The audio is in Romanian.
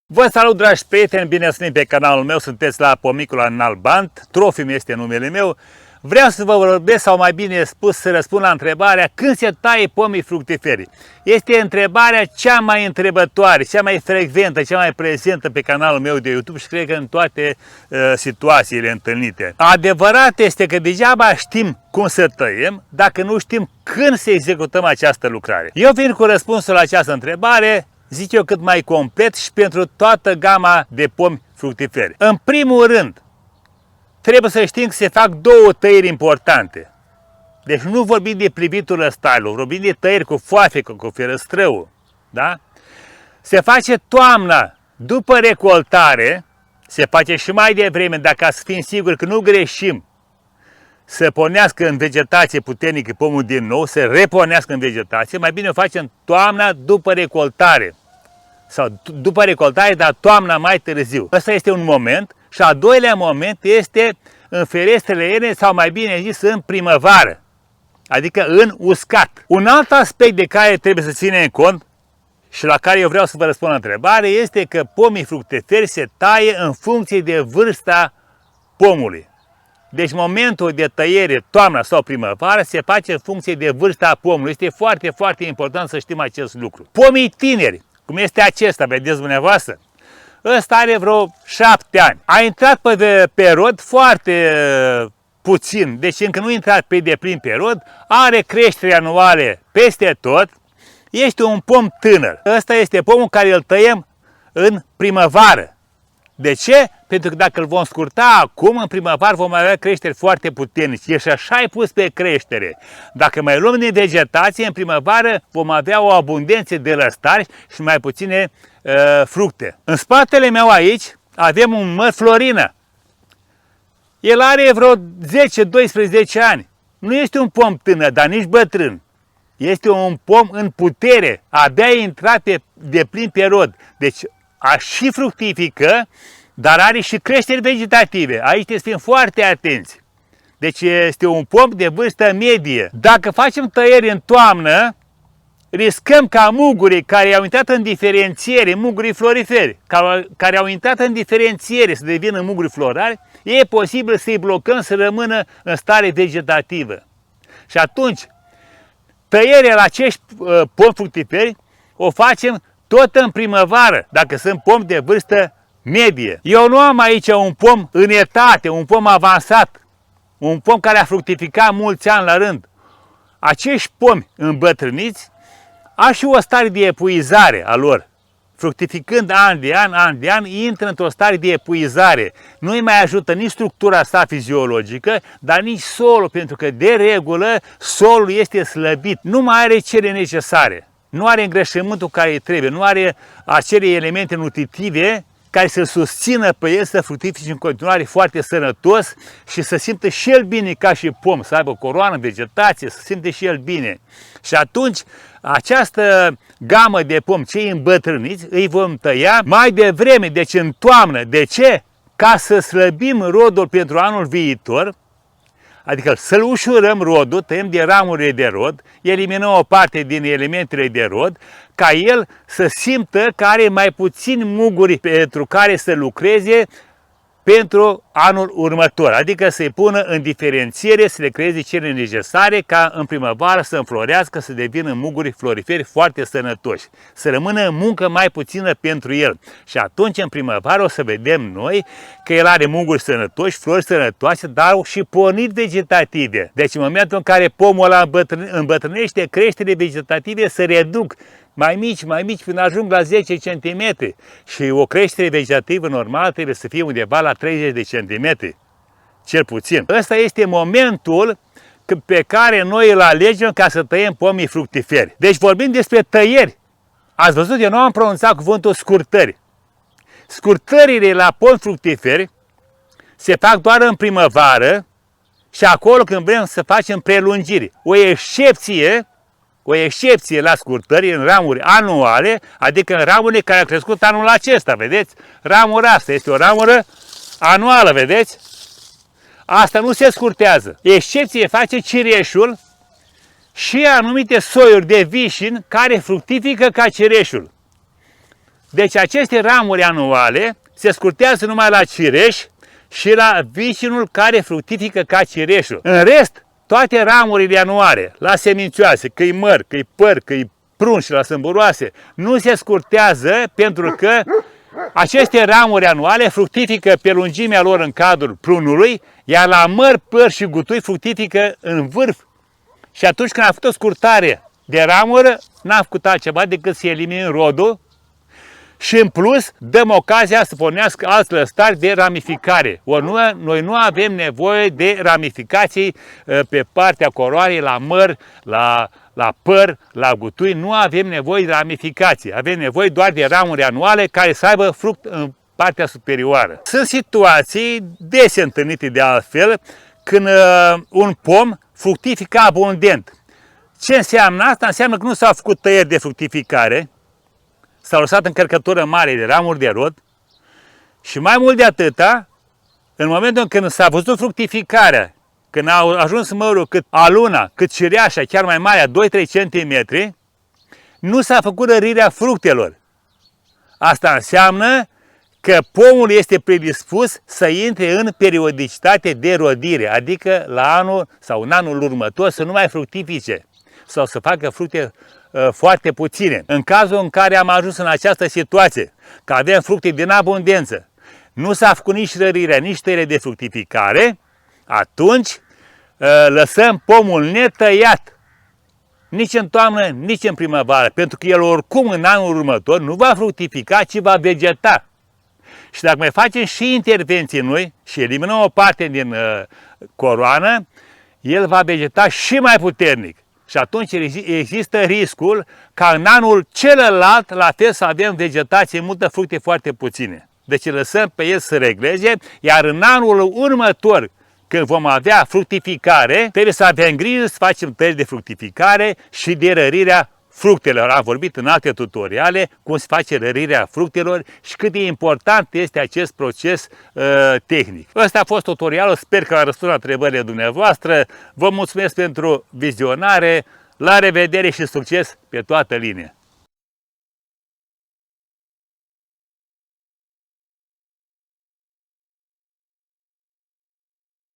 Vă salut, dragi prieteni, bine ați venit pe canalul meu, sunteți la Pomicul Analbant, Trofim este numele meu. Vreau să vă vorbesc, sau mai bine spus, să răspund la întrebarea când se taie pomii fructiferi. Este întrebarea cea mai întrebătoare, cea mai frecventă, cea mai prezentă pe canalul meu de YouTube și cred că în toate situațiile întâlnite. Adevărat este că degeaba știm cum să tăiem dacă nu știm când să executăm această lucrare. Eu vin cu răspunsul la această întrebare, zic eu, cât mai complet și pentru toată gama de pomi fructiferi. În primul rând, trebuie să știm că se fac două tăieri importante. Deci nu vorbim de privitul ăstailor, vorbim de tăieri cu foafecă, cu ferăstrău. Da? Se face toamna după recoltare, se face și mai devreme, dacă să fim siguri că nu greșim, să pornească în vegetație puternică pomul din nou, să repornească în vegetație, mai bine o facem toamna după recoltare. Sau după recoltare, dar toamna mai târziu. Ăsta este un moment. Și al doilea moment este în ferestrele ierne, sau mai bine zis în primăvară, adică în uscat. Un alt aspect de care trebuie să ținem cont și la care eu vreau să vă răspund la întrebare este că pomii fructiferi se taie în funcție de vârsta pomului. Deci momentul de tăiere, toamna sau primăvară, se face în funcție de vârsta pomului. Este foarte, foarte important să știm acest lucru. Pomii tineri, cum este acesta, vedeți dumneavoastră, ăsta are vreo 7 ani. A intrat pe rod foarte puțin, deci încă nu a intrat pe deplin pe rod, are creșteri anuale peste tot, este un pom tânăr. Ăsta este pomul care îl tăiem în primăvară. De ce? Pentru că dacă îl vom scurta acum, în primăvară vom avea creșteri foarte puternice. Și așa ai pus pe creștere. Dacă mai luăm din vegetație, în primăvară vom avea o abundență de lăstari și mai puține fructe. În spatele meu aici avem un măr florină. El are vreo 10-12 ani. Nu este un pom tânăr, dar nici bătrân. Este un pom în putere. Abia a intrat de plin pe rod. Deci și fructifică, dar are și creșteri vegetative. Aici trebuie să fim foarte atenți. Deci este un pom de vârstă medie. Dacă facem tăieri în toamnă, riscăm ca mugurii care au intrat în diferențiere, mugurii floriferi, care au intrat în diferențiere să devină muguri florari, e posibil să-i blocăm să rămână în stare vegetativă. Și atunci, tăierea la acești pomi fructiferi o facem tot în primăvară, dacă sunt pomi de vârstă medie. Eu nu am aici un pom în etate, un pom avansat, un pom care a fructificat mulți ani la rând. Acești pomi îmbătrâniți au și o stare de epuizare a lor. Fructificând an de an, intră într-o stare de epuizare. Nu îi mai ajută nici structura sa fiziologică, dar nici solul, pentru că de regulă solul este slăbit, nu mai are cele necesare. Nu are îngrășământul care îi trebuie, nu are acele elemente nutritive care să susțină pe el să fructifice în continuare foarte sănătos și să simtă și el bine ca și pom, să aibă coroană în vegetație, să simte și el bine. Și atunci această gamă de pom, cei îmbătrâniți, îi vom tăia mai devreme, deci în toamnă. De ce? Ca să slăbim rodul pentru anul viitor, adică să-l ușurăm rodul, tăiem de ramurile de rod, eliminăm o parte din elementele de rod, ca el să simtă că are mai puțini muguri pentru care să lucreze pentru anul următor, adică să-i pună în diferențiere, să le creeze cele necesare ca în primăvară să înflorească, să devină muguri floriferi foarte sănătoși, să rămână în muncă mai puțină pentru el. Și atunci în primăvară o să vedem noi că el are muguri sănătoși, flori sănătoase, dar și porniri vegetative. Deci în momentul în care pomul ăla îmbătrânește, creșterile vegetative se reduc mai mici, până ajung la 10 cm. Și o creștere vegetativă normală trebuie să fie undeva la 30 de cm, cel puțin. Ăsta este momentul pe care noi îl alegem ca să tăiem pomii fructiferi. Deci vorbim despre tăieri. Ați văzut, eu nu am pronunțat cuvântul scurtări. Scurtările la pomi fructiferi se fac doar în primăvară și acolo când vrem să facem prelungiri. O excepție la scurtări în ramuri anuale, adică în ramurile care au crescut anul acesta, vedeți? Ramura asta este o ramură anuală, vedeți? Asta nu se scurtează. Excepție face cireșul și anumite soiuri de vișin care fructifică ca cireșul. Deci aceste ramuri anuale se scurtează numai la cireș și la vicinul care fructifică ca cireșul. În rest, toate ramurile anuale, la semințioase, că-i măr, că-i păr, că-i prun și la sâmburoase, nu se scurtează pentru că aceste ramuri anuale fructifică pe lungimea lor în cadrul prunului, iar la măr, păr și gutui fructifică în vârf. Și atunci când a făcut o scurtare de ramură, n-a făcut altceva decât să elimine rodul și în plus dăm ocazia să pornească alți lăstari de ramificare. Ori noi nu avem nevoie de ramificații pe partea coroanei, la măr, la păr, la gutui, nu avem nevoie de ramificații. Avem nevoie doar de ramuri anuale care să aibă fruct în partea superioară. Sunt situații des întâlnite de altfel când un pom fructifică abundent. Ce înseamnă asta? Înseamnă că nu s-au făcut tăieri de fructificare, s-au lăsat încărcătură mare de ramuri de rod și mai mult de atâta, în momentul în când s-a văzut fructificarea, când a ajuns mărul cât aluna, cât cireașa, chiar mai mare, 2-3 cm, nu s-a făcut rărirea fructelor. Asta înseamnă că pomul este predispus să intre în periodicitate de rodire, adică la anul sau în anul următor să nu mai fructifice sau să facă fructe foarte puține. În cazul în care am ajuns în această situație, că avem fructe din abundență, nu s-a făcut nici rărirea, nici tăiere de fructificare, atunci lăsăm pomul netăiat, nici în toamnă, nici în primăvară, pentru că el oricum în anul următor nu va fructifica, ci va vegeta. Și dacă mai facem și intervenții noi și eliminăm o parte din coroană, el va vegeta și mai puternic. Și atunci există riscul ca în anul celălalt, la fel, să avem vegetație multă, fructe foarte puține. Deci îl lăsăm pe el să regleze, iar în anul următor, când vom avea fructificare, trebuie să avem grijă să facem tăieri de fructificare și de rărirea fructelor. Am vorbit în alte tutoriale cum se face rărirea fructelor și cât de important este acest proces tehnic. Ăsta a fost tutorialul, sper că a răspuns la întrebările dumneavoastră. Vă mulțumesc pentru vizionare, la revedere și succes pe toată linia!